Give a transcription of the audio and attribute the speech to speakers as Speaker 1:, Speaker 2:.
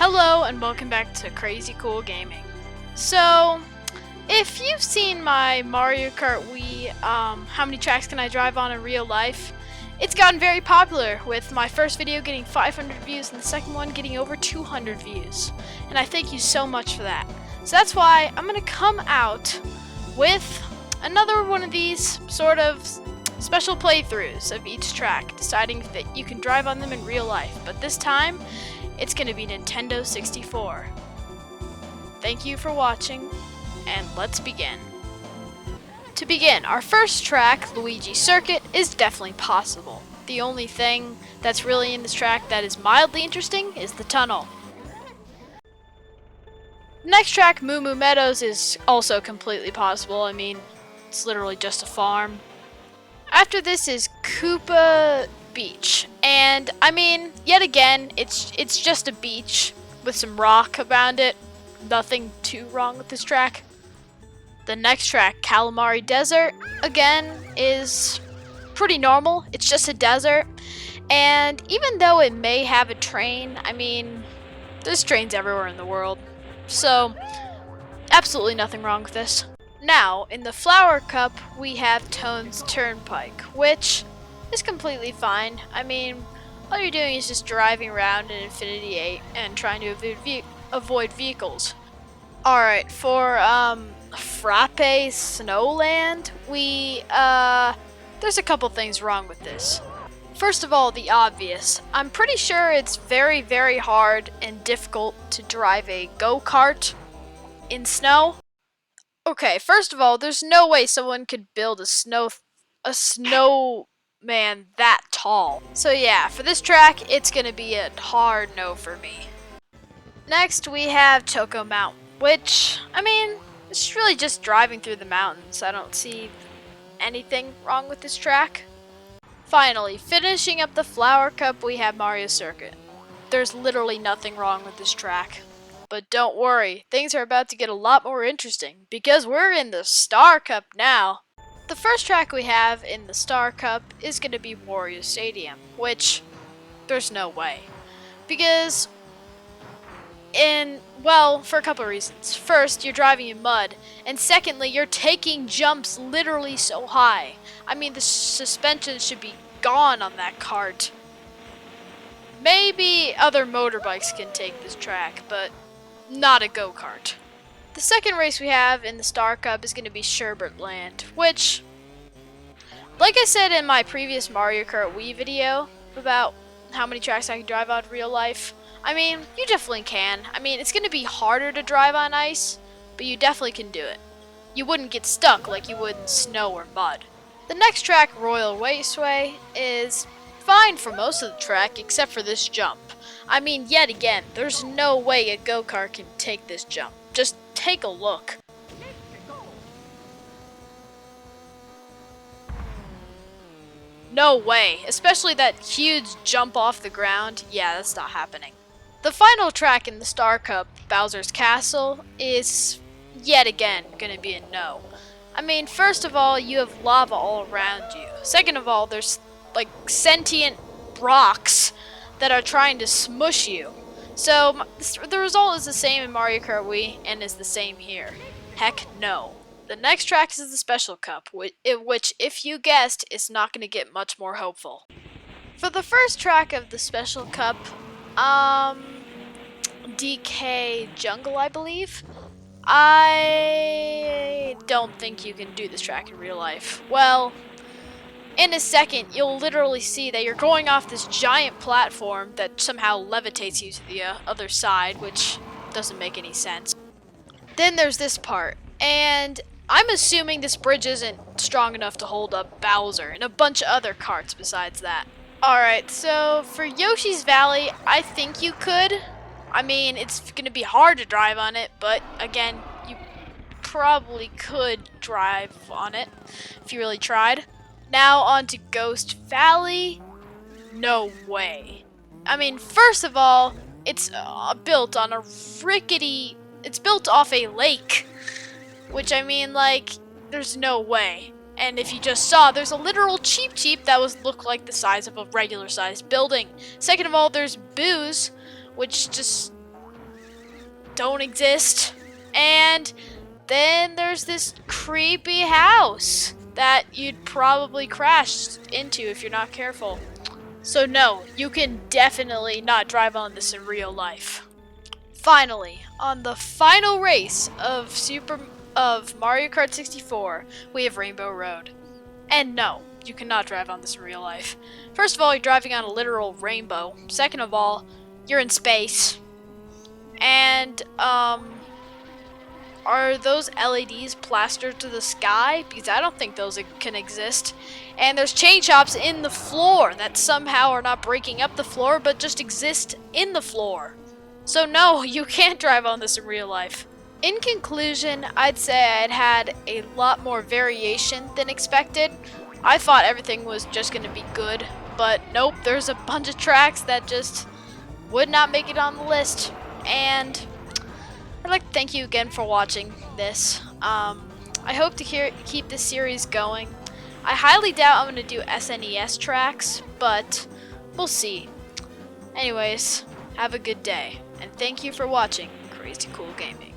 Speaker 1: Hello and welcome back to Crazy Cool Gaming. So, if you've seen my Mario Kart Wii, how many tracks can I drive on in real life? It's gotten very popular, with my first video getting 500 views and the second one getting over 200 views. And I thank you so much for that. So that's why I'm going to come out with another one of these sort of special playthroughs of each track, deciding if you can drive on them in real life. But this time, it's going to be Nintendo 64. Thank you for watching, and let's begin. To begin, our first track, Luigi Circuit, is definitely possible. The only thing that's really in this track that is mildly interesting is the tunnel. Next track, Mumu Meadows, is also completely possible. I mean, it's literally just a farm. After this is Koopa Beach, and I mean, yet again, it's just a beach with some rock around it. Nothing too wrong with this track. The next track, Calamari Desert, again is pretty normal. It's just a desert, and even though it may have a train, I mean, there's trains everywhere in the world, so absolutely nothing wrong with this. Now, in the Flower Cup, we have Tone's Turnpike, which is completely fine. I mean, all you're doing is just driving around in Infinity 8 and trying to avoid vehicles. Alright, for Frappe Snowland, there's a couple things wrong with this. First of all, the obvious. I'm pretty sure it's very, very hard and difficult to drive a go-kart in snow. Okay, first of all, there's no way someone could build a snowman that tall. So yeah, for this track, it's gonna be a hard no for me. Next, we have Choco Mountain, which, I mean, it's really just driving through the mountains. I don't see anything wrong with this track. Finally, finishing up the Flower Cup, we have Mario Circuit. There's literally nothing wrong with this track. But don't worry, things are about to get a lot more interesting, because we're in the Star Cup now. The first track we have in the Star Cup is going to be Wario Stadium, which, there's no way. Because, for a couple of reasons. First, you're driving in mud, and secondly, you're taking jumps literally so high. I mean, the suspension should be gone on that kart. Maybe other motorbikes can take this track, but not a go-kart. The second race we have in the Star Cup is going to be Sherbet Land, which, like I said in my previous Mario Kart Wii video about how many tracks I can drive on in real life, I mean, you definitely can. I mean, it's going to be harder to drive on ice, but you definitely can do it. You wouldn't get stuck like you would in snow or mud. The next track, Royal Raceway, is fine for most of the track except for this jump. I mean, yet again, there's no way a go-kart can take this jump. Just take a look. No way, especially that huge jump off the ground. Yeah, that's not happening. The final track in the Star Cup, Bowser's Castle, is yet again gonna be a no. I mean, first of all, you have lava all around you. Second of all, there's like sentient rocks that are trying to smush you. So the result is the same in Mario Kart Wii and is the same here. Heck no. The next track is the Special Cup, which if you guessed, is not going to get much more hopeful. For the first track of the Special Cup, DK Jungle, I believe. I don't think you can do this track in real life. Well, in a second, you'll literally see that you're going off this giant platform that somehow levitates you to the other side, which doesn't make any sense. Then there's this part, and I'm assuming this bridge isn't strong enough to hold up Bowser and a bunch of other karts besides that. Alright, so for Yoshi's Valley, I think you could. I mean, it's going to be hard to drive on it, but again, you probably could drive on it if you really tried. Now on to Ghost Valley. No way. I mean, first of all, it's built on a it's built off a lake, which I mean, like, there's no way. And if you just saw, there's a literal Cheep Cheep that looked like the size of a regular sized building. Second of all, there's booze, which just don't exist. And then there's this creepy house that you'd probably crash into if you're not careful. So no, you can definitely not drive on this in real life. Finally, on the final race of Mario Kart 64, we have Rainbow Road. And no, you cannot drive on this in real life. First of all, you're driving on a literal rainbow. Second of all, you're in space. And, are those LEDs plastered to the sky? Because I don't think those can exist. And there's chain shops in the floor that somehow are not breaking up the floor, but just exist in the floor. So no, you can't drive on this in real life. In conclusion, I'd say I'd had a lot more variation than expected. I thought everything was just going to be good, but nope, there's a bunch of tracks that just would not make it on the list. And I'd like to thank you again for watching this. I hope to keep this series going. I highly doubt I'm going to do SNES tracks, but we'll see. Anyways, have a good day, and thank you for watching Crazy Cool Gaming.